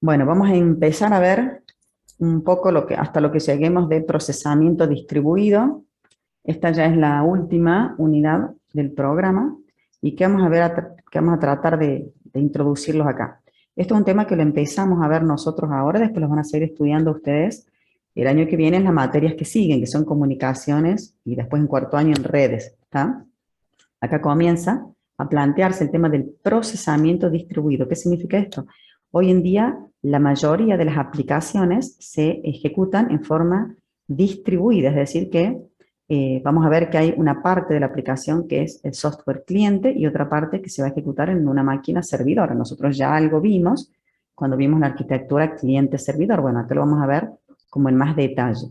Bueno, vamos a empezar a ver un poco hasta lo que lleguemos de procesamiento distribuido. Esta ya es la última unidad del programa y que vamos a ver, que vamos a tratar de introducirlos acá. Esto es un tema que lo empezamos a ver nosotros ahora, después los van a seguir estudiando ustedes el año que viene en las materias que siguen, que son comunicaciones y después en cuarto año en redes, ¿está? Acá comienza a plantearse el tema del procesamiento distribuido. ¿Qué significa esto? Hoy en día, la mayoría de las aplicaciones se ejecutan en forma distribuida, es decir, que vamos a ver que hay una parte de la aplicación que es el software cliente y otra parte que se va a ejecutar en una máquina servidor. Nosotros ya algo vimos cuando vimos la arquitectura cliente-servidor. Bueno, acá lo vamos a ver como en más detalle.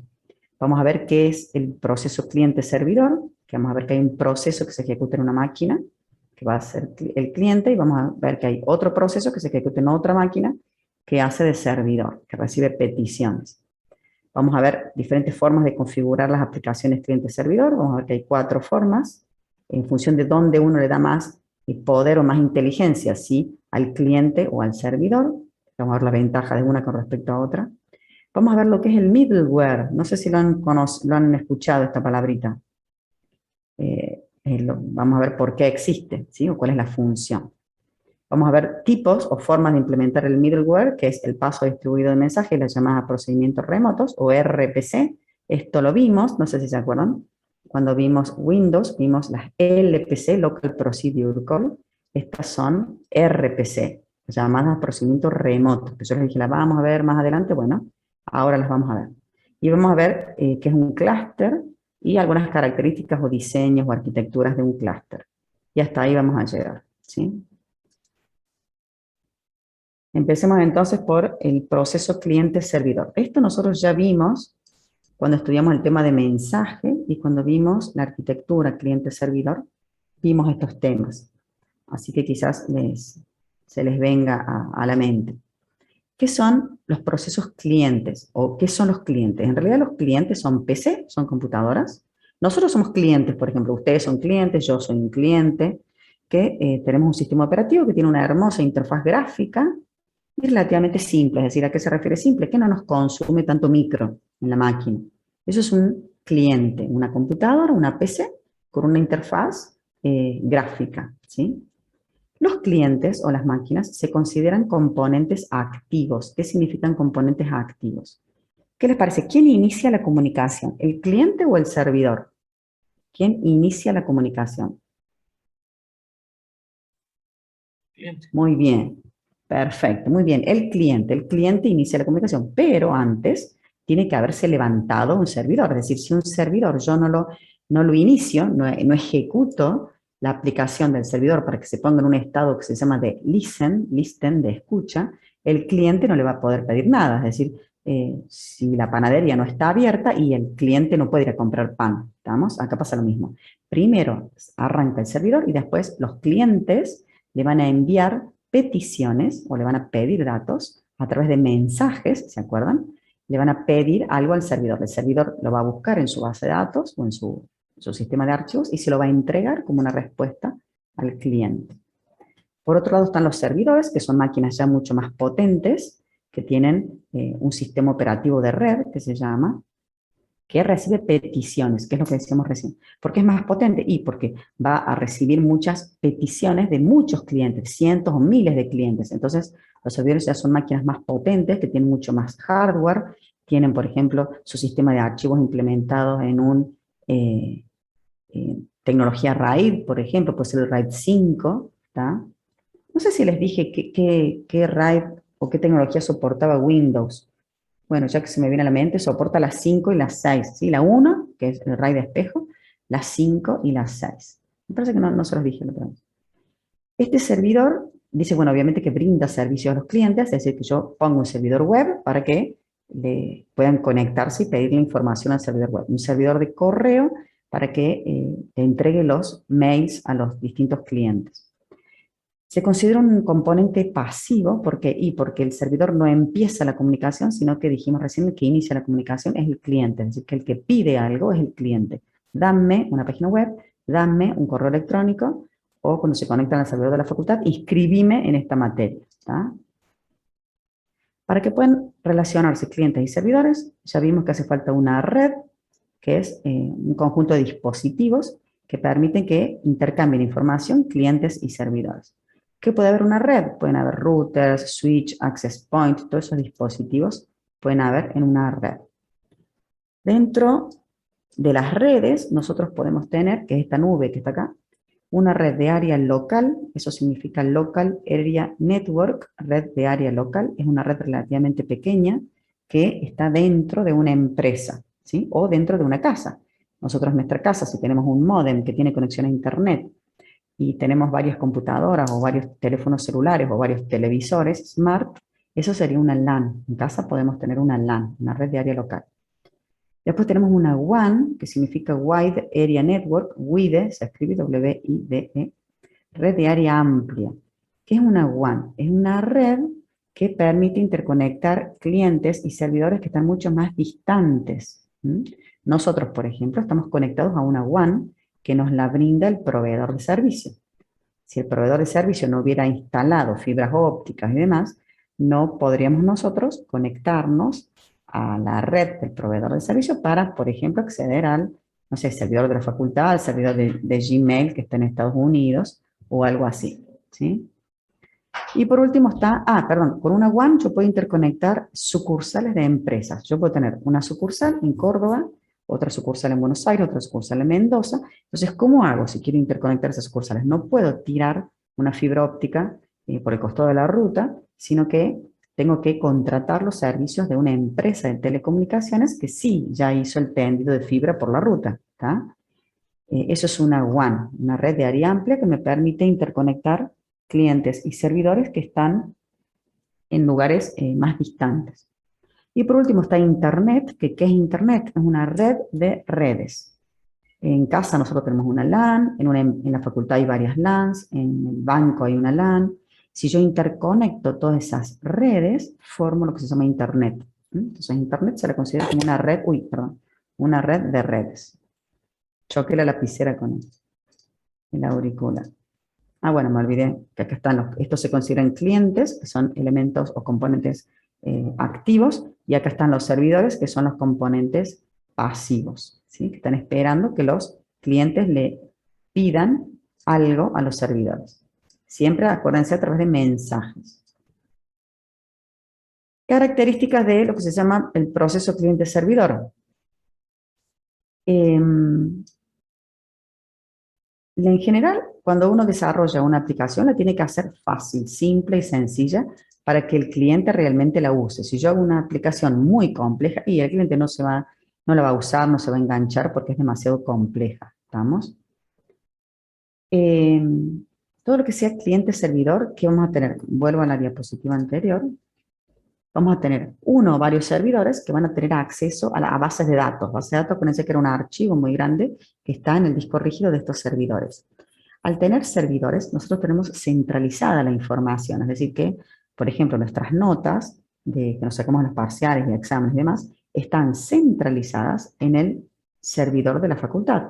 Vamos a ver qué es el proceso cliente-servidor, que vamos a ver que hay un proceso que se ejecuta en una máquina, que va a ser el cliente, y vamos a ver que hay otro proceso que se ejecuta en otra máquina, que hace de servidor, que recibe peticiones. Vamos a ver diferentes formas de configurar las aplicaciones cliente-servidor. Vamos a ver que hay 4 formas, en función de dónde uno le da más poder o más inteligencia, si al cliente o al servidor. Vamos a ver la ventaja de una con respecto a otra. Vamos a ver lo que es el middleware. No sé si lo han escuchado esta palabrita. Vamos a ver por qué existe, ¿sí? O cuál es la función. Vamos a ver tipos o formas de implementar el middleware, que es el paso distribuido de mensajes, las llamadas procedimientos remotos, o RPC. Esto lo vimos, no sé si se acuerdan, cuando vimos Windows, vimos las LPC, Local Procedure Call. Estas son RPC, llamadas procedimientos remotos, que yo les dije, las vamos a ver más adelante. Bueno, ahora las vamos a ver. Y vamos a ver qué es un clúster y algunas características o diseños o arquitecturas de un clúster. Y hasta ahí vamos a llegar, ¿sí? Empecemos entonces por el proceso cliente-servidor. Esto nosotros ya vimos cuando estudiamos el tema de mensaje y cuando vimos la arquitectura cliente-servidor, vimos estos temas. Así que quizás se les venga a la mente. ¿Qué son los procesos clientes? ¿O qué son los clientes? En realidad los clientes son PC, son computadoras. Nosotros somos clientes, por ejemplo, ustedes son clientes, yo soy un cliente, que tenemos un sistema operativo que tiene una hermosa interfaz gráfica y relativamente simple. Es decir, ¿a qué se refiere simple? Que no nos consume tanto micro en la máquina. Eso es un cliente, una computadora, una PC con una interfaz gráfica, ¿sí? Los clientes o las máquinas se consideran componentes activos. ¿Qué significan componentes activos? ¿Qué les parece? ¿Quién inicia la comunicación? ¿El cliente o el servidor? ¿Quién inicia la comunicación? Cliente. Muy bien, perfecto, muy bien. El cliente inicia la comunicación, pero antes tiene que haberse levantado un servidor. Es decir, si un servidor yo no lo inicio, no ejecuto la aplicación del servidor para que se ponga en un estado que se llama de listen, de escucha, el cliente no le va a poder pedir nada. Es decir, si la panadería no está abierta y el cliente no puede ir a comprar pan, ¿estamos? Acá pasa lo mismo. Primero arranca el servidor y después los clientes le van a enviar peticiones o le van a pedir datos a través de mensajes, ¿se acuerdan? Le van a pedir algo al servidor. El servidor lo va a buscar en su base de datos o en su sistema de archivos y se lo va a entregar como una respuesta al cliente. Por otro lado están los servidores, que son máquinas ya mucho más potentes, que tienen un sistema operativo de red, que se llama, que recibe peticiones, que es lo que decíamos recién. ¿Por qué es más potente? Y porque va a recibir muchas peticiones de muchos clientes, cientos o miles de clientes. Entonces, los servidores ya son máquinas más potentes, que tienen mucho más hardware, tienen, por ejemplo, su sistema de archivos implementados en tecnología RAID, por ejemplo, puede ser el RAID 5, ¿está? No sé si les dije qué RAID o qué tecnología soportaba Windows. Bueno, ya que se me viene a la mente, soporta las 5 y las 6, ¿sí? La 1, que es el RAID de espejo, las 5 y las 6. Me parece que no se los dije la otra vez. Este servidor dice, bueno, obviamente que brinda servicios a los clientes, es decir, que yo pongo un servidor web para que le puedan conectarse y pedirle información al servidor web. Un servidor de correo para que le entregue los mails a los distintos clientes. Se considera un componente pasivo porque el servidor no empieza la comunicación, sino que dijimos recién que inicia la comunicación es el cliente, es decir, que el que pide algo es el cliente. Dame una página web, dame un correo electrónico, o cuando se conectan al servidor de la facultad, inscribime en esta materia, ¿tá? Para que puedan relacionarse clientes y servidores, ya vimos que hace falta una red, que es un conjunto de dispositivos que permiten que intercambien información clientes y servidores. ¿Qué puede haber una red? Pueden haber routers, switch, access point, todos esos dispositivos pueden haber en una red. Dentro de las redes, nosotros podemos tener, que es esta nube que está acá, una red de área local, eso significa Local Area Network, red de área local, es una red relativamente pequeña que está dentro de una empresa, ¿sí? O dentro de una casa. Nosotros en nuestra casa, si tenemos un módem que tiene conexión a internet y tenemos varias computadoras o varios teléfonos celulares o varios televisores smart, eso sería una LAN. En casa podemos tener una LAN, una red de área local. Después tenemos una WAN, que significa Wide Area Network, WIDE, se escribe W-I-D-E, red de área amplia. ¿Qué es una WAN? Es una red que permite interconectar clientes y servidores que están mucho más distantes. Nosotros, por ejemplo, estamos conectados a una WAN que nos la brinda el proveedor de servicio. Si el proveedor de servicio no hubiera instalado fibras ópticas y demás, no podríamos nosotros conectarnos a la red del proveedor de servicio para, por ejemplo, acceder al, no sé, servidor de la facultad, al servidor de Gmail que está en Estados Unidos o algo así, ¿sí? Y por último está, con una WAN yo puedo interconectar sucursales de empresas. Yo puedo tener una sucursal en Córdoba, otra sucursal en Buenos Aires, otra sucursal en Mendoza. Entonces, ¿cómo hago si quiero interconectar esas sucursales? No puedo tirar una fibra óptica por el costo de la ruta, sino que tengo que contratar los servicios de una empresa de telecomunicaciones que sí ya hizo el tendido de fibra por la ruta. ¿Tá? Eso es una WAN, una red de área amplia que me permite interconectar clientes y servidores que están en lugares más distantes. Y por último está Internet, que ¿qué es Internet? Es una red de redes. En casa nosotros tenemos una LAN, en la facultad hay varias LANs, en el banco hay una LAN. Si yo interconecto todas esas redes, formo lo que se llama Internet. Entonces Internet se la considera como una red, una red de redes. Choqué la lapicera con el auricular. Bueno, me olvidé que acá están estos se consideran clientes, que son elementos o componentes activos, y acá están los servidores, que son los componentes pasivos, ¿sí? Que están esperando que los clientes le pidan algo a los servidores. Siempre acuérdense a través de mensajes. Características de lo que se llama el proceso cliente-servidor. En general, cuando uno desarrolla una aplicación, la tiene que hacer fácil, simple y sencilla para que el cliente realmente la use. Si yo hago una aplicación muy compleja, y el cliente no la va a usar, no se va a enganchar porque es demasiado compleja. ¿Estamos? Todo lo que sea cliente-servidor, ¿qué vamos a tener? Vuelvo a la diapositiva anterior. Vamos a tener uno o varios servidores que van a tener acceso a bases de datos. Base de datos, acuérdense que era un archivo muy grande que está en el disco rígido de estos servidores. Al tener servidores, nosotros tenemos centralizada la información, es decir que, por ejemplo, nuestras notas que nos sacamos en los parciales y exámenes y demás, están centralizadas en el servidor de la facultad,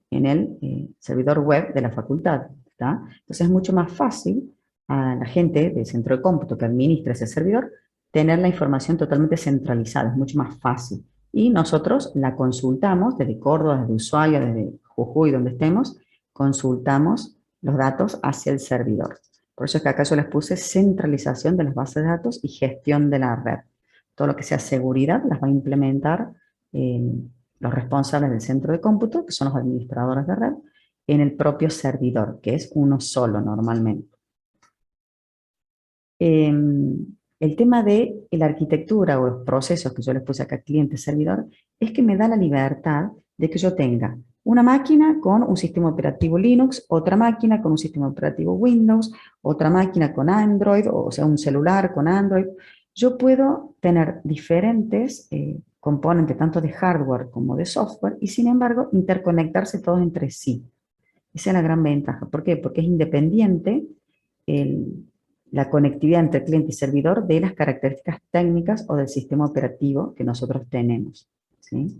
en el servidor web de la facultad. ¿Está? Entonces es mucho más fácil a la gente del centro de cómputo que administra ese servidor tener la información totalmente centralizada, es mucho más fácil. Y nosotros la consultamos desde Córdoba, desde Ushuaia, desde Jujuy, donde estemos, consultamos los datos hacia el servidor. Por eso es que acá yo les puse centralización de las bases de datos y gestión de la red. Todo lo que sea seguridad las va a implementar los responsables del centro de cómputo, que son los administradores de red, en el propio servidor, que es uno solo normalmente. El tema de la arquitectura o los procesos que yo les puse acá, cliente-servidor, es que me da la libertad de que yo tenga una máquina con un sistema operativo Linux, otra máquina con un sistema operativo Windows, otra máquina con Android, o sea, un celular con Android. Yo puedo tener diferentes componentes, tanto de hardware como de software, y sin embargo, interconectarse todos entre sí. Esa es la gran ventaja. ¿Por qué? Porque es independiente la conectividad entre cliente y servidor de las características técnicas o del sistema operativo que nosotros tenemos, ¿sí?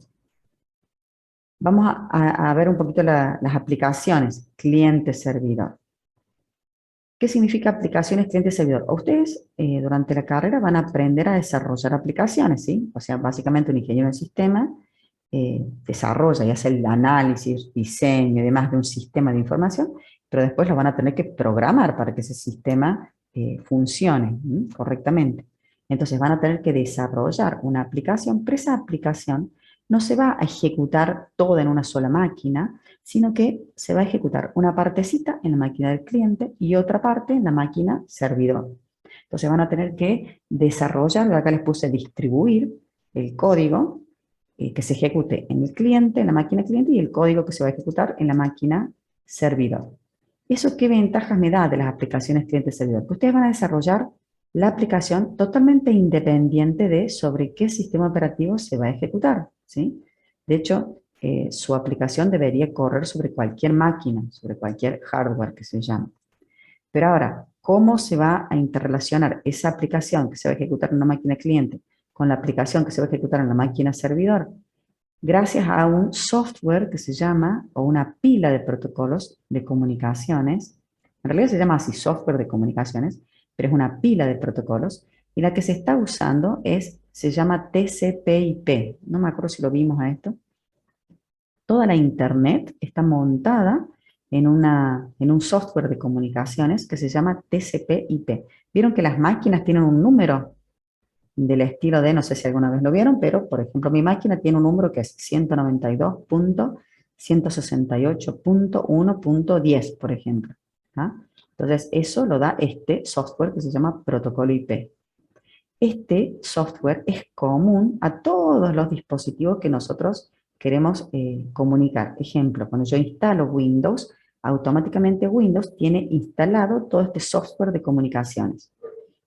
Vamos a ver un poquito las aplicaciones cliente-servidor. ¿Qué significa aplicaciones cliente-servidor? Ustedes durante la carrera van a aprender a desarrollar aplicaciones, ¿sí? O sea, básicamente un ingeniero de sistema desarrolla y hace el análisis, diseño y demás de un sistema de información, pero después lo van a tener que programar para que ese sistema funcione correctamente. Entonces van a tener que desarrollar una aplicación, pero esa aplicación no se va a ejecutar toda en una sola máquina, sino que se va a ejecutar una partecita en la máquina del cliente y otra parte en la máquina servidor. Entonces van a tener que desarrollar, acá les puse distribuir el código que se ejecute en el cliente, en la máquina cliente, y el código que se va a ejecutar en la máquina servidor. ¿Eso qué ventajas me da de las aplicaciones cliente-servidor? Que ustedes van a desarrollar la aplicación totalmente independiente de sobre qué sistema operativo se va a ejecutar, ¿sí? De hecho, su aplicación debería correr sobre cualquier máquina, sobre cualquier hardware que se llame. Pero ahora, ¿cómo se va a interrelacionar esa aplicación que se va a ejecutar en una máquina cliente con la aplicación que se va a ejecutar en la máquina servidor? Gracias a un software que se llama, o una pila de protocolos de comunicaciones, en realidad se llama así software de comunicaciones, pero es una pila de protocolos, y la que se está usando se llama TCP/IP. No me acuerdo si lo vimos a esto. Toda la internet está montada en un software de comunicaciones que se llama TCP/IP. ¿Vieron que las máquinas tienen un número del estilo de, no sé si alguna vez lo vieron, pero por ejemplo mi máquina tiene un número que es 192.168.1.10, por ejemplo? ¿Ah? Entonces eso lo da este software que se llama protocolo IP. Este software es común a todos los dispositivos que nosotros queremos comunicar. Ejemplo, cuando yo instalo Windows, automáticamente Windows tiene instalado todo este software de comunicaciones.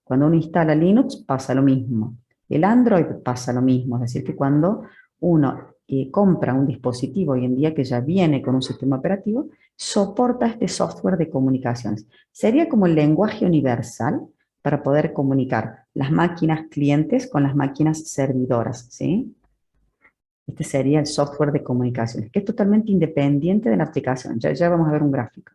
Cuando uno instala Linux pasa lo mismo. El Android pasa lo mismo. Es decir, que cuando uno compra un dispositivo hoy en día que ya viene con un sistema operativo, soporta este software de comunicaciones. Sería como el lenguaje universal para poder comunicar las máquinas clientes con las máquinas servidoras, ¿sí? Este sería el software de comunicaciones, que es totalmente independiente de la aplicación. Ya vamos a ver un gráfico.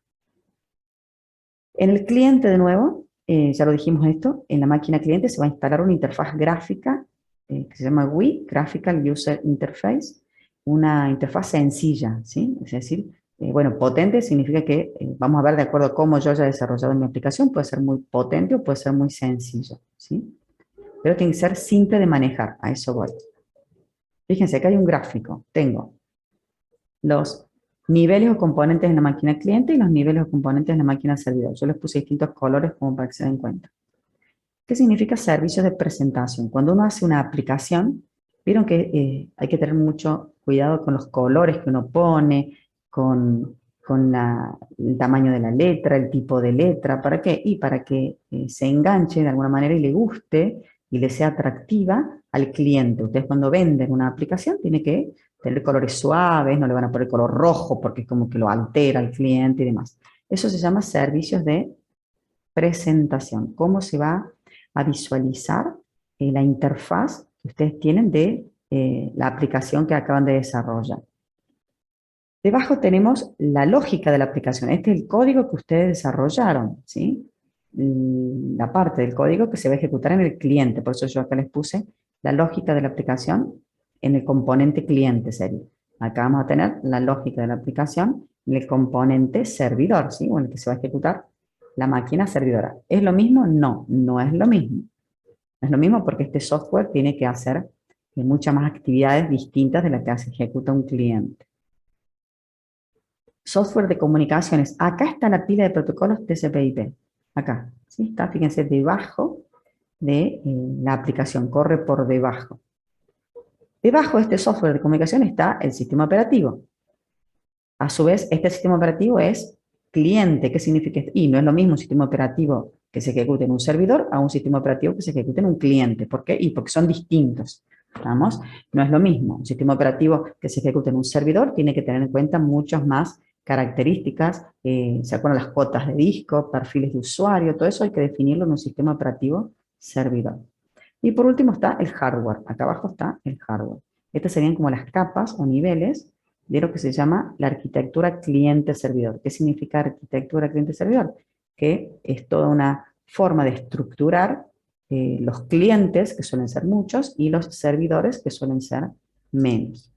En el cliente, de nuevo, ya lo dijimos esto, en la máquina cliente se va a instalar una interfaz gráfica que se llama GUI, Graphical User Interface, una interfaz sencilla, ¿sí? Es decir, bueno, potente significa que vamos a ver de acuerdo a cómo yo haya desarrollado mi aplicación, puede ser muy potente o puede ser muy sencillo, ¿sí? Pero tiene que ser simple de manejar, a eso voy. Fíjense, acá hay un gráfico, tengo los niveles o componentes en la máquina cliente y los niveles o componentes en la máquina servidor. Yo les puse distintos colores como para que se den cuenta. ¿Qué significa servicios de presentación? Cuando uno hace una aplicación, vieron que hay que tener mucho cuidado con los colores que uno pone, con el tamaño de la letra, el tipo de letra. ¿Para qué? Y para que se enganche de alguna manera y le guste y le sea atractiva al cliente. Ustedes cuando venden una aplicación tienen que tener colores suaves, no le van a poner color rojo porque es como que lo altera al cliente y demás. Eso se llama servicios de presentación. ¿Cómo se va a visualizar la interfaz que ustedes tienen de la aplicación que acaban de desarrollar? Debajo tenemos la lógica de la aplicación. Este es el código que ustedes desarrollaron, ¿sí? La parte del código que se va a ejecutar en el cliente. Por eso yo acá les puse la lógica de la aplicación en el componente cliente sería. Acá vamos a tener la lógica de la aplicación en el componente servidor, ¿sí? O en el que se va a ejecutar la máquina servidora. ¿Es lo mismo? No, no es lo mismo. No es lo mismo porque este software tiene que hacer muchas más actividades distintas de las que se ejecuta un cliente. Software de comunicaciones. Acá está la pila de protocolos TCP/IP. Acá, ¿sí? Está, fíjense, debajo de la aplicación, corre por debajo. Debajo de este software de comunicación está el sistema operativo. A su vez, este sistema operativo es cliente. ¿Qué significa esto? Y no es lo mismo un sistema operativo que se ejecute en un servidor a un sistema operativo que se ejecute en un cliente. ¿Por qué? Y porque son distintos. ¿Vamos? No es lo mismo. Un sistema operativo que se ejecute en un servidor tiene que tener en cuenta muchas más características, ¿se acuerdan las cuotas de disco, perfiles de usuario? Todo eso hay que definirlo en un sistema operativo servidor. Y por último está el hardware. Acá abajo está el hardware. Estas serían como las capas o niveles de lo que se llama la arquitectura cliente-servidor. ¿Qué significa arquitectura cliente-servidor? que es toda una forma de estructurar los clientes, que suelen ser muchos, y los servidores, que suelen ser menos.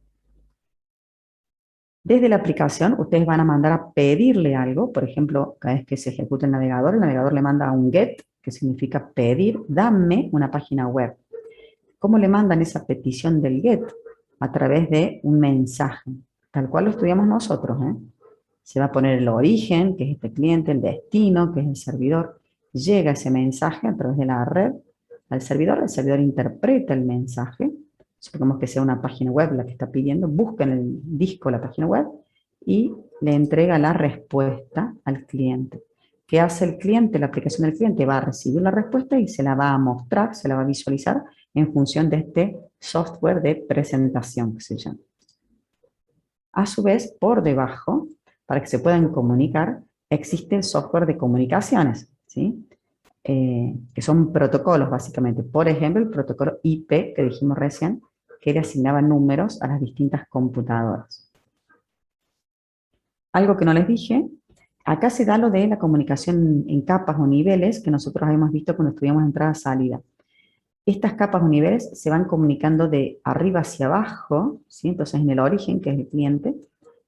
Desde la aplicación, ustedes van a mandar a pedirle algo. Por ejemplo, cada vez que se ejecuta el navegador le manda un get, que significa pedir, dame una página web. ¿Cómo le mandan esa petición del get? A través de un mensaje, tal cual lo estudiamos nosotros, ¿eh? Se va a poner el origen, que es este cliente, el destino, que es el servidor. Llega ese mensaje a través de la red al servidor, el servidor interpreta el mensaje, supongamos que sea una página web la que está pidiendo, busca en el disco la página web y le entrega la respuesta al cliente. ¿Qué hace el cliente? La aplicación del cliente va a recibir la respuesta y se la va a mostrar, se la va a visualizar en función de este software de presentación que se llama. A su vez, por debajo, para que se puedan comunicar, existe el software de comunicaciones, ¿sí? Que son protocolos básicamente. Por ejemplo, el protocolo IP que dijimos recién, que le asignaba números a las distintas computadoras. Algo que no les dije, acá se da lo de la comunicación en capas o niveles que nosotros habíamos visto cuando estudiamos entrada-salida. Estas capas o niveles se van comunicando de arriba hacia abajo, ¿sí? Entonces en el origen, que es el cliente,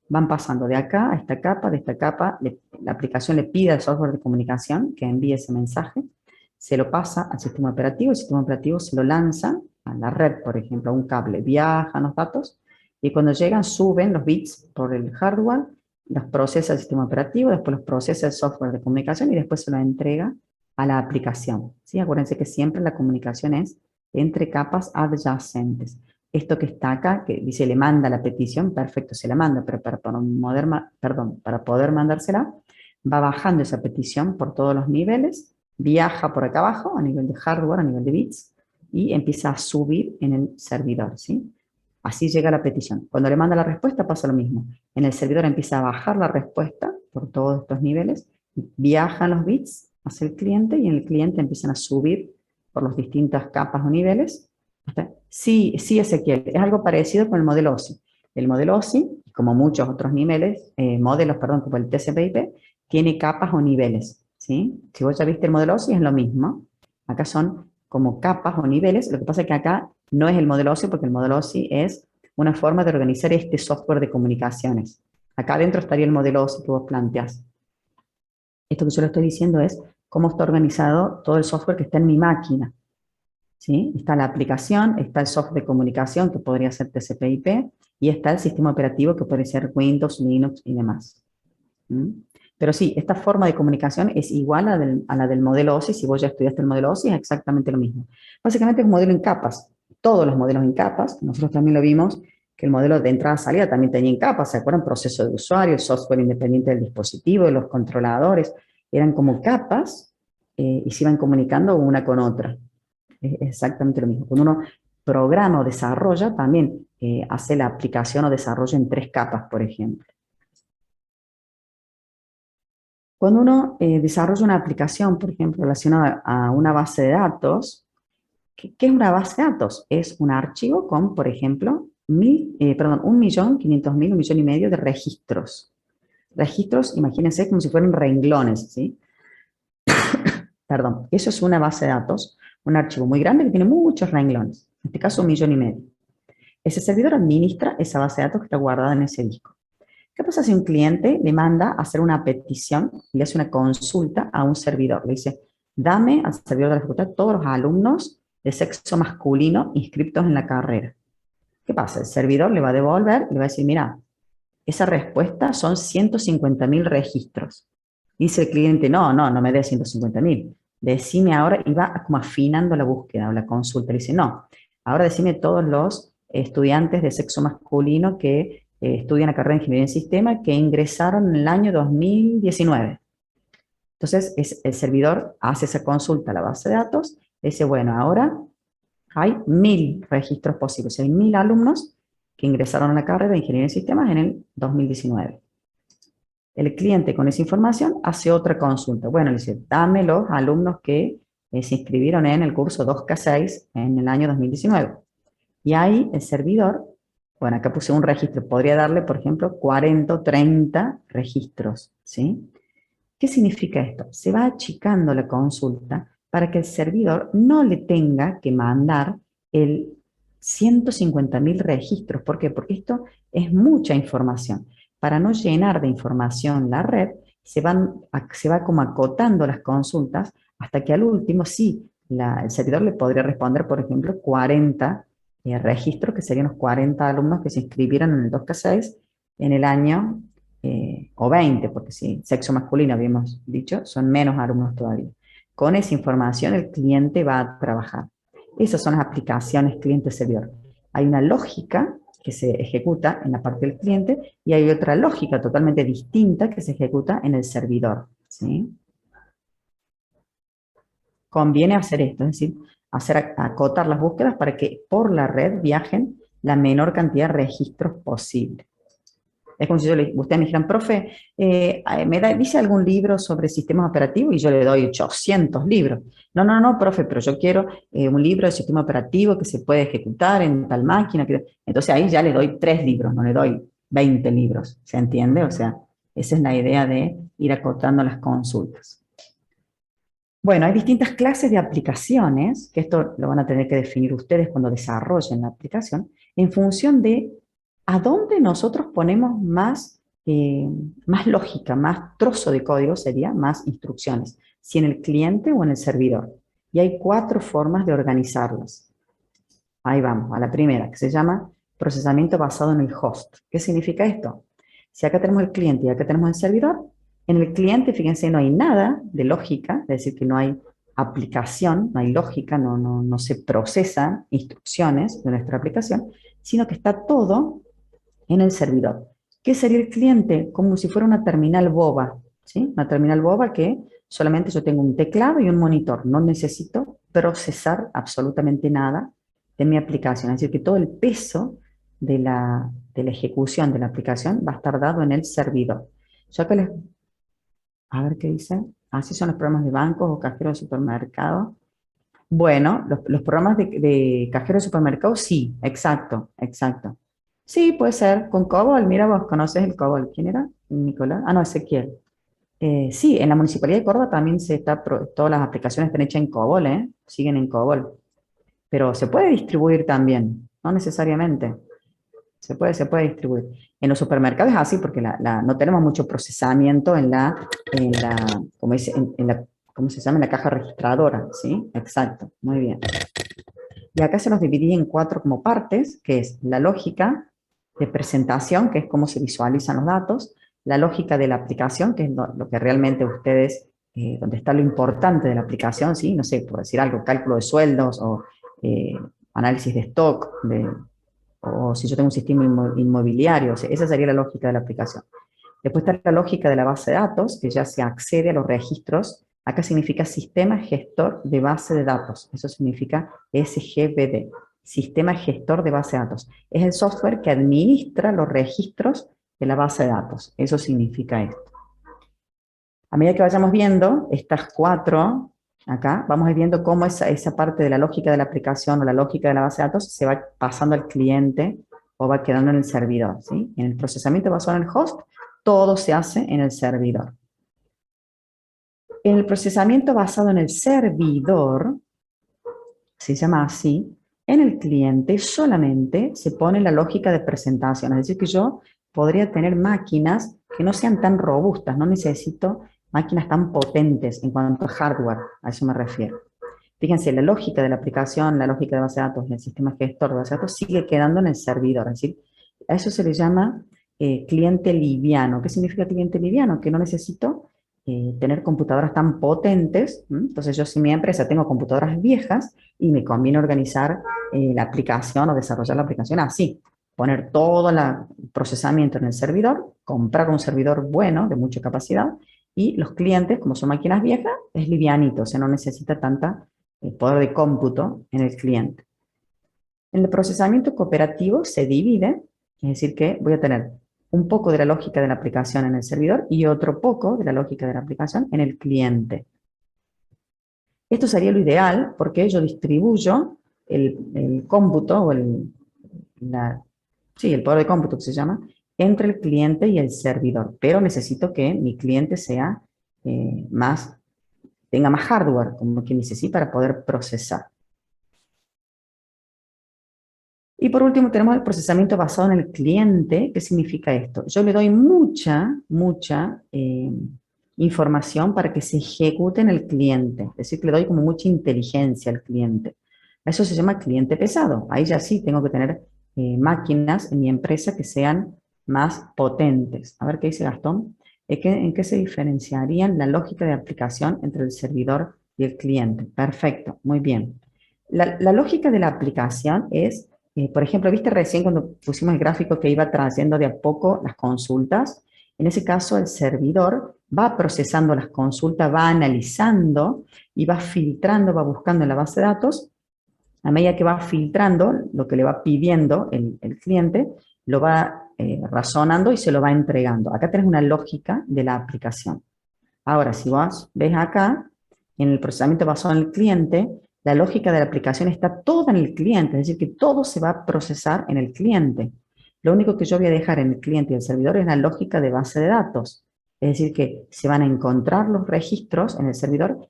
van pasando de acá a esta capa, de esta capa, la aplicación le pide al software de comunicación que envíe ese mensaje, se lo pasa al sistema operativo, el sistema operativo se lo lanza a la red, por ejemplo, a un cable, viajan los datos, y cuando llegan suben los bits por el hardware, los procesa el sistema operativo, después los procesa el software de comunicación y después se lo entrega a la aplicación, ¿sí? Acuérdense que siempre la comunicación es entre capas adyacentes. Esto que está acá, que dice le manda la petición, perfecto, se la manda, pero para poder mandársela, va bajando esa petición por todos los niveles, viaja por acá abajo, a nivel de hardware, a nivel de bits, y empieza a subir en el servidor, ¿sí? Así llega la petición. Cuando le manda la respuesta pasa lo mismo. En el servidor empieza a bajar la respuesta por todos estos niveles, viajan los bits hacia el cliente y en el cliente empiezan a subir por las distintas capas o niveles. Sí, Ezequiel, es algo parecido con el modelo OSI. El modelo OSI, como muchos otros modelos, como el TCP/IP, tiene capas o niveles, ¿sí? Si vos ya viste el modelo OSI es lo mismo. Acá son como capas o niveles. Lo que pasa es que acá no es el modelo OSI porque el modelo OSI es una forma de organizar este software de comunicaciones. Acá adentro estaría el modelo OSI que vos planteás. Esto que yo le estoy diciendo es cómo está organizado todo el software que está en mi máquina, ¿sí? Está la aplicación, está el software de comunicación, que podría ser TCP/IP, y está el sistema operativo, que puede ser Windows, Linux y demás. Pero sí, esta forma de comunicación es igual a la del modelo OSI. Si vos ya estudiaste el modelo OSI, es exactamente lo mismo. Básicamente es un modelo en capas. Todos los modelos en capas, nosotros también lo vimos, que el modelo de entrada-salida también tenía en capas, ¿se acuerdan? Proceso de usuario, el software independiente del dispositivo, de los controladores, eran como capas y se iban comunicando una con otra. Es exactamente lo mismo. Cuando uno programa o desarrolla, también hace la aplicación o desarrollo en 3 capas, por ejemplo. Cuando uno desarrolla una aplicación, por ejemplo, relacionada a una base de datos, ¿qué es una base de datos? Es un archivo con, por ejemplo, 1.500.000, 1,5 millones de registros. Registros, imagínense como si fueran renglones, ¿sí? Perdón, eso es una base de datos, un archivo muy grande que tiene muchos renglones, en este caso 1,5 millones. Ese servidor administra esa base de datos que está guardada en ese disco. ¿Qué pasa si un cliente le manda a hacer una petición, le hace una consulta a un servidor? Le dice, dame al servidor de la facultad todos los alumnos de sexo masculino inscritos en la carrera. ¿Qué pasa? El servidor le va a devolver, le va a decir, mira, esa respuesta son 150.000 registros. Dice el cliente, no me des 150.000. Decime ahora, y va como afinando la búsqueda o la consulta. Le dice, no, ahora decime todos los estudiantes de sexo masculino que estudian la carrera de Ingeniería en Sistema que ingresaron en el año 2019. Entonces, el servidor hace esa consulta a la base de datos, dice, bueno, ahora hay 1.000 registros posibles, hay 1.000 alumnos que ingresaron a la carrera de Ingeniería en Sistemas en el 2019. El cliente con esa información hace otra consulta. Bueno, le dice, dame los alumnos que se inscribieron en el curso 2K6 en el año 2019. Y ahí el servidor, bueno, acá puse un registro, podría darle, por ejemplo, 40 o 30 registros, ¿sí? ¿Qué significa esto? Se va achicando la consulta para que el servidor no le tenga que mandar el 150.000 registros. ¿Por qué? Porque esto es mucha información. Para no llenar de información la red, se va como acotando las consultas hasta que al último sí, el servidor le podría responder, por ejemplo, 40 registros, que serían los 40 alumnos que se inscribieron en el 2K6 en el año, o 20, porque si sexo masculino habíamos dicho, son menos alumnos todavía. Con esa información el cliente va a trabajar. Esas son las aplicaciones cliente-servidor. Hay una lógica que se ejecuta en la parte del cliente y hay otra lógica totalmente distinta que se ejecuta en el servidor, ¿sí? Conviene hacer esto, es decir, acotar las búsquedas para que por la red viajen la menor cantidad de registros posible. Es como si ustedes me dijeran, profe, ¿dice algún libro sobre sistemas operativos? Y yo le doy 800 libros. No, profe, pero yo quiero un libro de sistema operativo que se puede ejecutar en tal máquina. Entonces ahí ya le doy 3 libros, no le doy 20 libros. ¿Se entiende? O sea, esa es la idea de ir acotando las consultas. Bueno, hay distintas clases de aplicaciones, que esto lo van a tener que definir ustedes cuando desarrollen la aplicación, en función de a dónde nosotros ponemos más lógica, más trozo de código sería, más instrucciones, si en el cliente o en el servidor. Y hay 4 formas de organizarlas. Ahí vamos, a la primera, que se llama procesamiento basado en el host. ¿Qué significa esto? Si acá tenemos el cliente y acá tenemos el servidor, en el cliente, fíjense, no hay nada de lógica, es decir, que no hay aplicación, no hay lógica, no se procesan instrucciones de nuestra aplicación, sino que está todo en el servidor. ¿Qué sería el cliente? Como si fuera una terminal boba, ¿sí? Una terminal boba que solamente yo tengo un teclado y un monitor, no necesito procesar absolutamente nada de mi aplicación, es decir, que todo el peso de la ejecución de la aplicación va a estar dado en el servidor. Yo acá a ver qué dice. Así son los programas de bancos o cajeros de supermercado. Bueno, los programas de cajero de supermercado, sí, exacto, exacto. Sí, puede ser. Con COBOL, mira, vos conoces el COBOL. ¿Quién era? Nicolás. Ah, no, Ezequiel. Sí, en la Municipalidad de Córdoba también todas las aplicaciones están hechas en COBOL, ¿eh? Siguen en COBOL. Pero se puede distribuir también, no necesariamente. Se puede distribuir. En los supermercados es así porque no tenemos mucho procesamiento como dice, ¿cómo se llama? En la caja registradora, ¿sí? Exacto, muy bien. Y acá se los dividí en 4 como partes, que es la lógica de presentación, que es cómo se visualizan los datos, la lógica de la aplicación, que es lo que realmente ustedes, donde está lo importante de la aplicación, ¿sí? No sé, por decir algo, cálculo de sueldos o análisis de stock, o si yo tengo un sistema inmobiliario, o sea, esa sería la lógica de la aplicación. Después está la lógica de la base de datos, que ya se accede a los registros. Acá significa Sistema Gestor de Base de Datos. Eso significa SGBD, Sistema Gestor de Base de Datos. Es el software que administra los registros de la base de datos. Eso significa esto. A medida que vayamos viendo estas 4, acá, vamos a ir viendo cómo esa parte de la lógica de la aplicación o la lógica de la base de datos se va pasando al cliente o va quedando en el servidor, ¿sí? En el procesamiento basado en el host, todo se hace en el servidor. En el procesamiento basado en el servidor, se llama así, en el cliente solamente se pone la lógica de presentación, es decir, que yo podría tener máquinas que no sean tan robustas, no necesito máquinas tan potentes en cuanto a hardware, a eso me refiero. Fíjense, la lógica de la aplicación, la lógica de base de datos y el sistema gestor de base de datos sigue quedando en el servidor, es decir, a eso se le llama cliente liviano. ¿Qué significa cliente liviano? Que no necesito tener computadoras tan potentes. Entonces yo si mi empresa tengo computadoras viejas y me conviene organizar la aplicación o desarrollar la aplicación así, poner todo el procesamiento en el servidor, comprar un servidor bueno, de mucha capacidad, y los clientes, como son máquinas viejas, es livianito, o sea, no necesita tanta poder de cómputo en el cliente. En el procesamiento cooperativo se divide, es decir que voy a tener un poco de la lógica de la aplicación en el servidor y otro poco de la lógica de la aplicación en el cliente. Esto sería lo ideal porque yo distribuyo el cómputo o el poder de cómputo que se llama entre el cliente y el servidor, pero necesito que mi cliente sea tenga más hardware, como quien dice, ¿sí? Para poder procesar. Y por último tenemos el procesamiento basado en el cliente. ¿Qué significa esto? Yo le doy mucha información para que se ejecute en el cliente. Es decir, que le doy como mucha inteligencia al cliente. Eso se llama cliente pesado. Ahí ya sí tengo que tener máquinas en mi empresa que sean más potentes. A ver qué dice Gastón. ¿En qué se diferenciarían la lógica de aplicación entre el servidor y el cliente? Perfecto, muy bien. La lógica de la aplicación es por ejemplo, viste recién cuando pusimos el gráfico que iba trayendo de a poco las consultas. En ese caso, el servidor va procesando las consultas, va analizando y va filtrando, va buscando en la base de datos. A medida que va filtrando lo que le va pidiendo el cliente, lo va razonando y se lo va entregando. Acá tenés una lógica de la aplicación. Ahora, si vos ves acá, en el procesamiento basado en el cliente, la lógica de la aplicación está toda en el cliente, es decir, que todo se va a procesar en el cliente. Lo único que yo voy a dejar en el cliente y el servidor es la lógica de base de datos. Es decir, que se van a encontrar los registros en el servidor.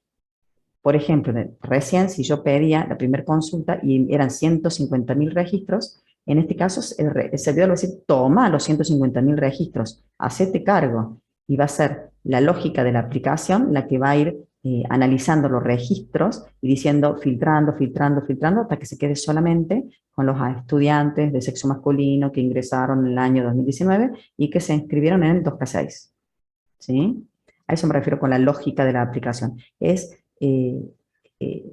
Por ejemplo, recién si yo pedía la primera consulta y eran 150.000 registros, en este caso el servidor va a decir, toma los 150.000 registros, hacete cargo. Y va a ser la lógica de la aplicación la que va a ir analizando los registros y diciendo, filtrando, filtrando, filtrando, hasta que se quede solamente con los estudiantes de sexo masculino que ingresaron en el año 2019 y que se inscribieron en el 2K6. ¿Sí? A eso me refiero con la lógica de la aplicación.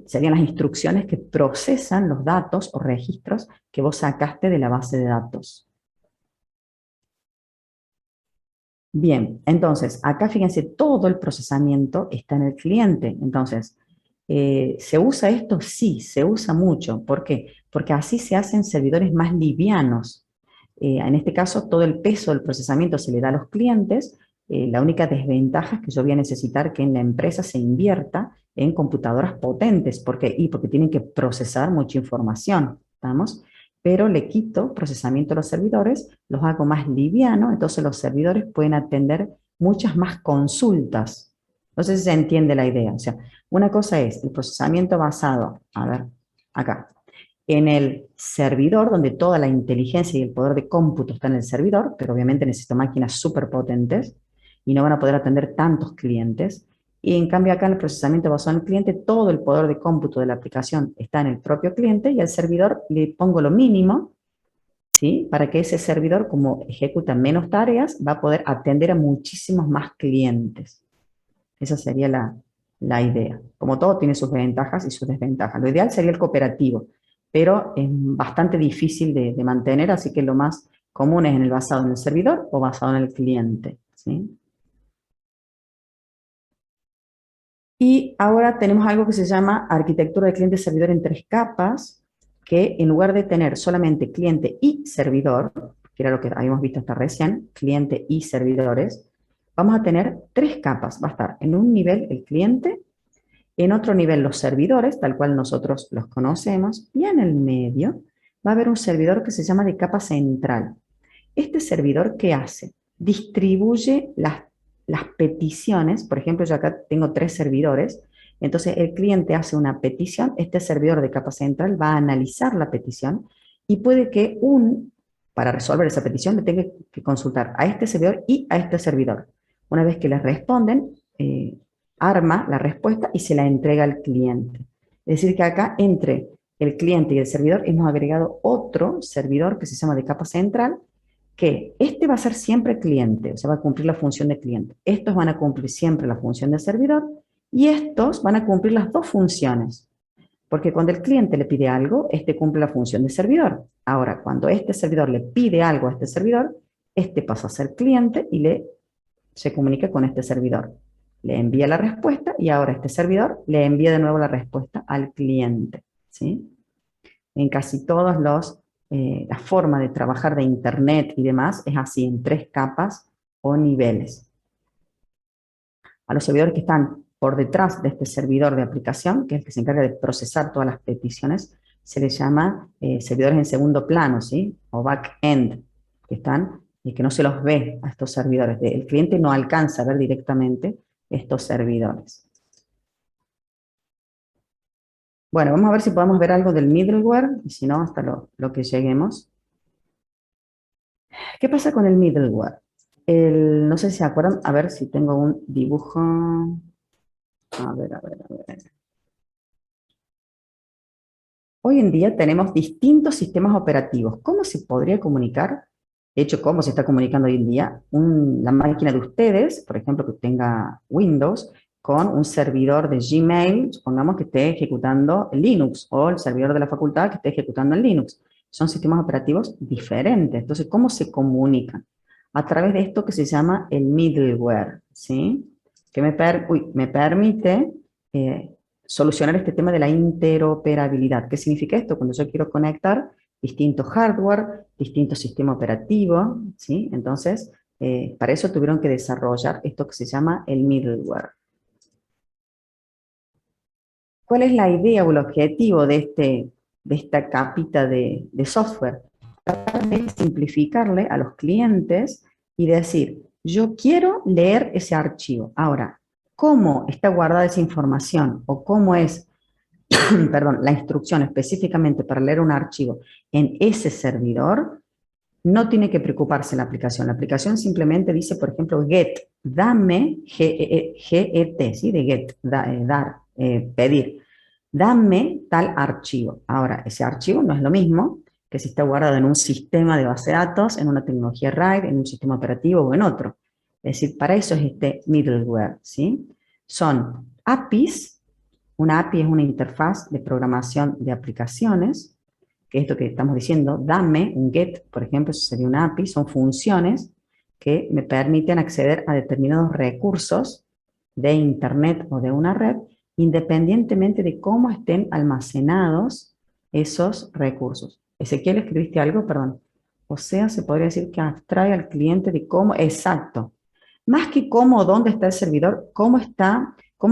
Serían las instrucciones que procesan los datos o registros que vos sacaste de la base de datos. Bien, entonces, acá fíjense, todo el procesamiento está en el cliente. Entonces, ¿se usa esto? Sí, se usa mucho. ¿Por qué? Porque así se hacen servidores más livianos. En este caso, todo el peso del procesamiento se le da a los clientes. La única desventaja es que yo voy a necesitar que en la empresa se invierta en computadoras potentes. ¿Por qué? Porque tienen que procesar mucha información, ¿estamos? Pero le quito procesamiento a los servidores, los hago más livianos, entonces los servidores pueden atender muchas más consultas. No sé si se entiende la idea. O sea, una cosa es el procesamiento basado, a ver, acá, en el servidor, donde toda la inteligencia y el poder de cómputo está en el servidor, pero obviamente necesito máquinas súper potentes y no van a poder atender tantos clientes. Y en cambio acá en el procesamiento basado en el cliente, todo el poder de cómputo de la aplicación está en el propio cliente y al servidor le pongo lo mínimo, ¿sí? Para que ese servidor, como ejecuta menos tareas, va a poder atender a muchísimos más clientes. Esa sería la idea. Como todo, tiene sus ventajas y sus desventajas. Lo ideal sería el cooperativo, pero es bastante difícil de mantener, así que lo más común es en el basado en el servidor o basado en el cliente, ¿sí? Y ahora tenemos algo que se llama arquitectura de cliente-servidor en 3 capas, que en lugar de tener solamente cliente y servidor, que era lo que habíamos visto hasta recién, cliente y servidores, vamos a tener 3 capas. Va a estar en un nivel el cliente, en otro nivel los servidores, tal cual nosotros los conocemos, y en el medio va a haber un servidor que se llama de capa central. Este servidor, ¿qué hace? Distribuye las peticiones. Por ejemplo, yo acá tengo 3 servidores, entonces el cliente hace una petición, este servidor de capa central va a analizar la petición y puede que para resolver esa petición le tenga que consultar a este servidor y a este servidor. Una vez que les responden, arma la respuesta y se la entrega al cliente. Es decir, que acá entre el cliente y el servidor hemos agregado otro servidor que se llama de capa central, que este va a ser siempre cliente, o sea, va a cumplir la función de cliente. Estos van a cumplir siempre la función de servidor y estos van a cumplir las dos funciones. Porque cuando el cliente le pide algo, este cumple la función de servidor. Ahora, cuando este servidor le pide algo a este servidor, este pasa a ser cliente y se comunica con este servidor. Le envía la respuesta y ahora este servidor le envía de nuevo la respuesta al cliente, ¿sí? En casi todos la forma de trabajar de Internet y demás es así, en 3 capas o niveles. A los servidores que están por detrás de este servidor de aplicación, que es el que se encarga de procesar todas las peticiones, se les llama servidores en segundo plano, ¿sí? O back-end, que están y que no se los ve a estos servidores. El cliente no alcanza a ver directamente estos servidores. Bueno, vamos a ver si podemos ver algo del middleware, y si no, hasta lo que lleguemos. ¿Qué pasa con el middleware? No sé si se acuerdan, a ver si tengo un dibujo. A ver, a ver, a ver. Hoy en día tenemos distintos sistemas operativos. ¿Cómo se podría comunicar? De hecho, ¿cómo se está comunicando hoy en día? La máquina de ustedes, por ejemplo, que tenga Windows, con un servidor de Gmail, supongamos que esté ejecutando en Linux, o el servidor de la facultad que esté ejecutando en Linux. Son sistemas operativos diferentes. Entonces, ¿cómo se comunican? A través de esto que se llama el middleware, ¿sí? Que me permite solucionar este tema de la interoperabilidad. ¿Qué significa esto? Cuando yo quiero conectar distintos hardware, distintos sistemas operativos, ¿sí? Entonces, para eso tuvieron que desarrollar esto que se llama el middleware. ¿Cuál es la idea o el objetivo de esta capita de software? Tratar de simplificarle a los clientes y decir, yo quiero leer ese archivo. Ahora, ¿cómo está guardada esa información o cómo es perdón, la instrucción específicamente para leer un archivo en ese servidor? No tiene que preocuparse la aplicación. La aplicación simplemente dice, por ejemplo, get, dame, G-E-T, ¿sí? De get, dar, pedir. Dame tal archivo. Ahora, ese archivo no es lo mismo que si está guardado en un sistema de base de datos, en una tecnología RAID, en un sistema operativo o en otro. Es decir, para eso es este middleware, ¿sí? Son APIs. Una API es una interfaz de programación de aplicaciones, que es esto que estamos diciendo, dame, un get, por ejemplo, eso sería una API, son funciones que me permiten acceder a determinados recursos de Internet o de una red, independientemente de cómo estén almacenados esos recursos. Ezequiel, ¿escribiste algo? Perdón. O sea, se podría decir que abstrae al cliente de cómo, exacto. Más que cómo o dónde está el servidor, cómo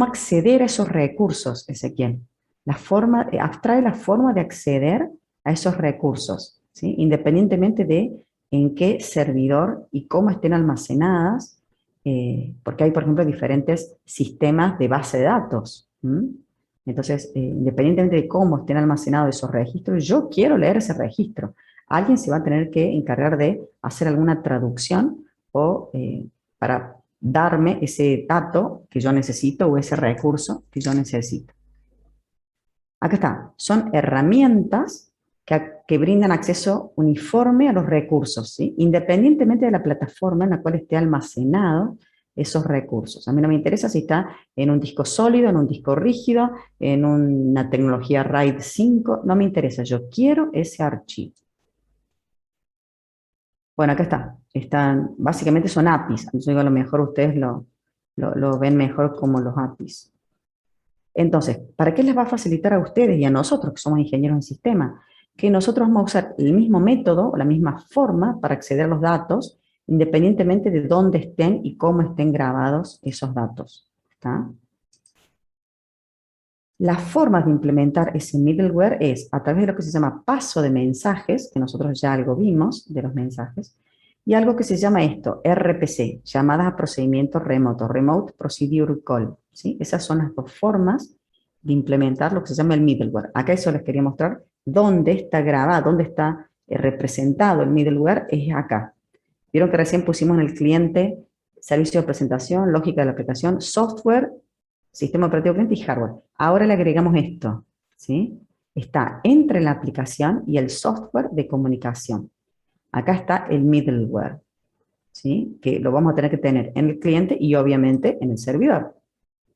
acceder a esos recursos, Ezequiel. Abstrae la forma de acceder a esos recursos, ¿sí? Independientemente de en qué servidor y cómo estén almacenadas, porque hay, por ejemplo, diferentes sistemas de base de datos. Entonces, independientemente de cómo estén almacenados esos registros, yo quiero leer ese registro. Alguien se va a tener que encargar de hacer alguna traducción o para darme ese dato que yo necesito o ese recurso que yo necesito. Acá está, son herramientas que brindan acceso uniforme a los recursos, ¿sí? Independientemente de la plataforma en la cual esté almacenado esos recursos. A mí no me interesa si está en un disco sólido, en un disco rígido, en una tecnología RAID 5, no me interesa, yo quiero ese archivo. Bueno, acá está. Básicamente son APIs. Yo digo, a lo mejor ustedes lo ven mejor como los APIs. Entonces, ¿para qué les va a facilitar a ustedes y a nosotros, que somos ingenieros en sistema? Que nosotros vamos a usar el mismo método o la misma forma para acceder a los datos, independientemente de dónde estén y cómo estén grabados esos datos. ¿Está? La forma de implementar ese middleware es a través de lo que se llama paso de mensajes, que nosotros ya algo vimos de los mensajes, y algo que se llama esto, RPC, llamadas a procedimiento remoto, Remote Procedure Call. ¿Sí? Esas son las dos formas de implementar lo que se llama el middleware. Acá eso les quería mostrar dónde está grabado, dónde está representado el middleware, es acá. Vieron que recién pusimos en el cliente servicio de presentación, lógica de la aplicación, software, sistema operativo cliente y hardware. Ahora le agregamos esto, ¿sí? Está entre la aplicación y el software de comunicación. Acá está el middleware, ¿sí? Que lo vamos a tener que tener en el cliente y obviamente en el servidor.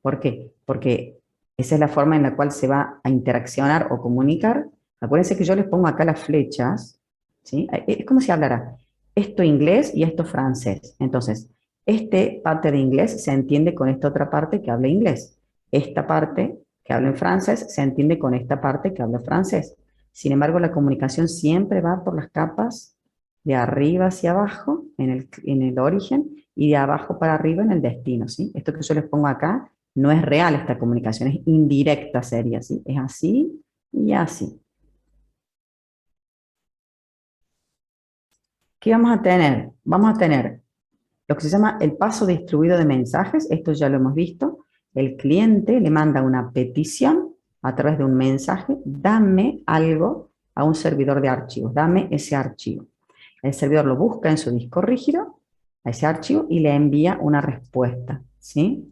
¿Por qué? Porque esa es la forma en la cual se va a interaccionar o comunicar. Acuérdense que yo les pongo acá las flechas, ¿sí? Es como si hablara esto inglés y esto francés. Entonces, esta parte de inglés se entiende con esta otra parte que habla inglés. Esta parte que habla en francés se entiende con esta parte que habla francés. Sin embargo, la comunicación siempre va por las capas de arriba hacia abajo en el origen y de abajo para arriba en el destino, ¿sí? Esto que yo les pongo acá no es real, esta comunicación es indirecta, sería así. Es así y así. ¿Qué vamos a tener? Vamos a tener Lo que se llama el paso distribuido de mensajes, esto ya lo hemos visto. El cliente le manda una petición a través de un mensaje, dame algo a un servidor de archivos, dame ese archivo. El servidor lo busca en su disco rígido, a ese archivo, y le envía una respuesta, ¿sí?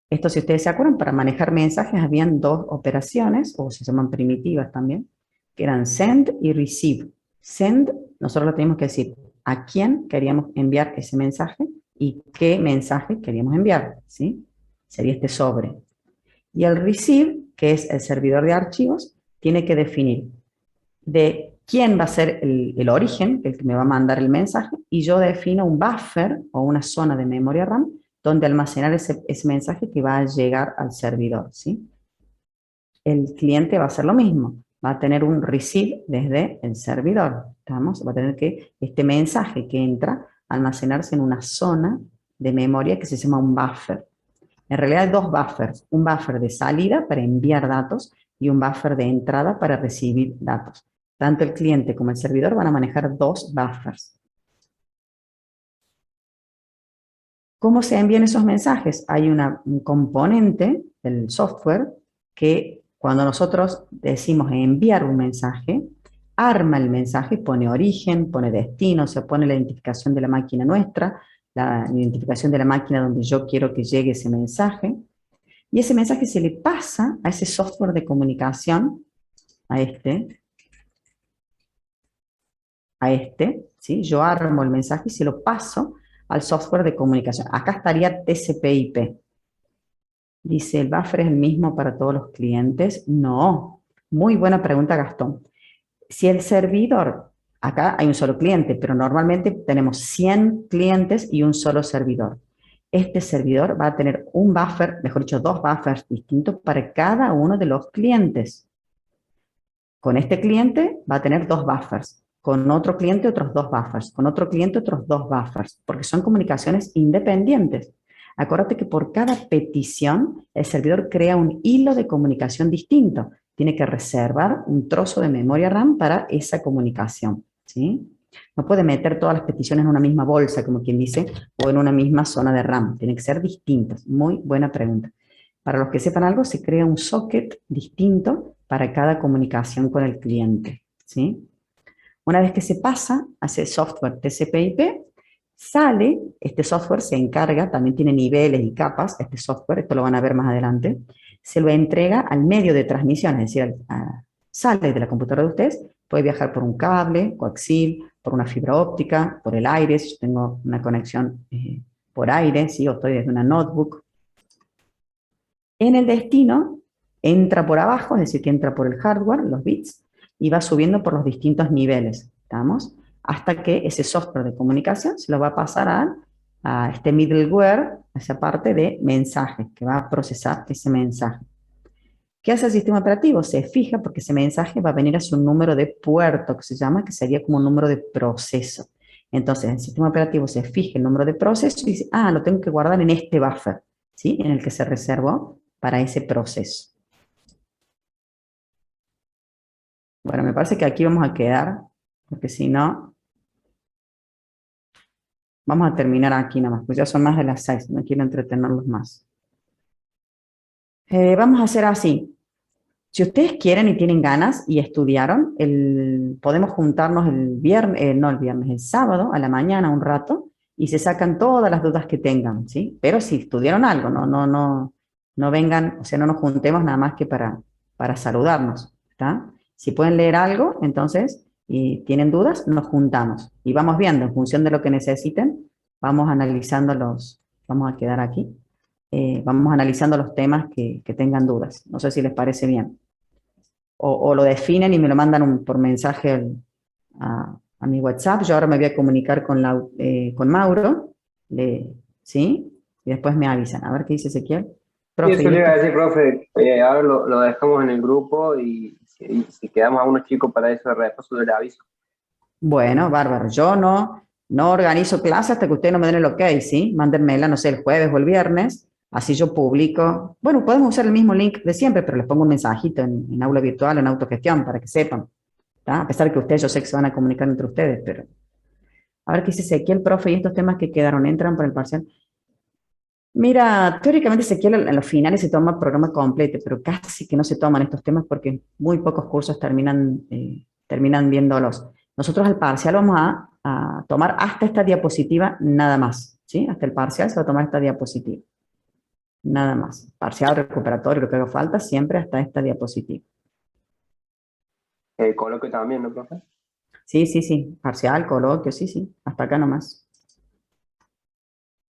Esto, si ustedes se acuerdan, para manejar mensajes habían dos operaciones, o se llaman primitivas también, que eran send y receive. Send, nosotros lo tenemos que decir a quién queríamos enviar ese mensaje y qué mensaje queríamos enviar, ¿sí? Sería este sobre. Y el receive, que es el servidor de archivos, tiene que definir de quién va a ser el origen, el que me va a mandar el mensaje, y yo defino un buffer o una zona de memoria RAM donde almacenar ese mensaje que va a llegar al servidor, ¿sí? El cliente va a hacer lo mismo, va a tener un receive desde el servidor, ¿estamos? Va a tener que este mensaje que entra almacenarse en una zona de memoria que se llama un buffer. En realidad hay dos buffers, un buffer de salida para enviar datos y un buffer de entrada para recibir datos. Tanto el cliente como el servidor van a manejar dos buffers. ¿Cómo se envían esos mensajes? Hay un componente del software que cuando nosotros decimos enviar un mensaje, arma el mensaje, pone origen, pone destino, o sea, pone la identificación de la máquina nuestra, la identificación de la máquina donde yo quiero que llegue ese mensaje, y ese mensaje se le pasa a ese software de comunicación, a este, ¿sí? Yo armo el mensaje y se lo paso al software de comunicación. Acá estaría TCP/IP. Dice, ¿el buffer es el mismo para todos los clientes? No. Muy buena pregunta, Gastón. Si el servidor, acá hay un solo cliente, pero normalmente tenemos 100 clientes y un solo servidor. Este servidor va a tener un buffer, mejor dicho, dos buffers distintos para cada uno de los clientes. Con este cliente va a tener dos buffers, con otro cliente otros dos buffers, con otro cliente otros dos buffers, porque son comunicaciones independientes. Acuérdate que por cada petición el servidor crea un hilo de comunicación distinto. Tiene que reservar un trozo de memoria RAM para esa comunicación, ¿sí? No puede meter todas las peticiones en una misma bolsa, como quien dice, o en una misma zona de RAM. Tienen que ser distintas. Muy buena pregunta. Para los que sepan algo, se crea un socket distinto para cada comunicación con el cliente, ¿sí? Una vez que se pasa a ese software TCP/IP, sale, este software se encarga, también tiene niveles y capas, este software, esto lo van a ver más adelante, se lo entrega al medio de transmisión, es decir, sale de la computadora de ustedes, puede viajar por un cable, coaxil, por una fibra óptica, por el aire, si yo tengo una conexión por aire, ¿sí? O estoy desde una notebook. En el destino, entra por abajo, es decir, que entra por el hardware, los bits, y va subiendo por los distintos niveles, ¿estamos? Hasta que ese software de comunicación se lo va a pasar a este middleware, a esa parte de mensajes, que va a procesar ese mensaje. ¿Qué hace el sistema operativo? Se fija porque ese mensaje va a venir a su número de puerto, que se llama, que sería como un número de proceso. Entonces, el sistema operativo se fija el número de proceso y dice, ah, lo tengo que guardar en este buffer, ¿sí? En el que se reservó para ese proceso. Bueno, me parece que aquí vamos a quedar, porque si no, vamos a terminar aquí nomás, pues ya son más de las 6, no quiero entretenerlos más. Vamos a hacer así. Si ustedes quieren y tienen ganas y estudiaron, podemos juntarnos el viernes, no el viernes, el sábado a la mañana un rato y se sacan todas las dudas que tengan, ¿sí? Pero si estudiaron algo, no vengan, o sea, no nos juntemos nada más que para saludarnos, ¿está? Si pueden leer algo, entonces, y tienen dudas, nos juntamos y vamos viendo en función de lo que necesiten, vamos analizando vamos a quedar aquí, vamos analizando los temas que tengan dudas. No sé si les parece bien. O lo definen y me lo mandan por mensaje a mi WhatsApp. Yo ahora me voy a comunicar con Mauro, ¿sí? Y después me avisan. A ver qué dice Ezequiel. Sí, Profe, eso le iba ¿listo? a decir, profe, ahora lo dejamos en el grupo y si quedamos a unos chicos para eso de repaso, yo le aviso. Bueno, bárbaro. Yo no organizo clases hasta que ustedes no me den el ok, ¿sí? Mándenmela, no sé, el jueves o el viernes. Así yo publico. Bueno, podemos usar el mismo link de siempre, pero les pongo un mensajito en aula virtual o en autogestión para que sepan. ¿Tá? A pesar de que ustedes, yo sé que se van a comunicar entre ustedes, pero A ver qué dice Ezequiel, profe, y estos temas que quedaron, ¿entran para el parcial? Mira, teóricamente Ezequiel en los finales se toma programa completo, pero casi que no se toman estos temas porque muy pocos cursos terminan viéndolos. Nosotros al parcial vamos a tomar hasta esta diapositiva nada más, ¿sí? Hasta el parcial se va a tomar esta diapositiva, nada más. Parcial, recuperatorio, lo que haga falta, siempre hasta esta diapositiva. Coloquio también, ¿no, profe? Sí, sí, sí, parcial, coloquio, sí, sí, hasta acá nomás.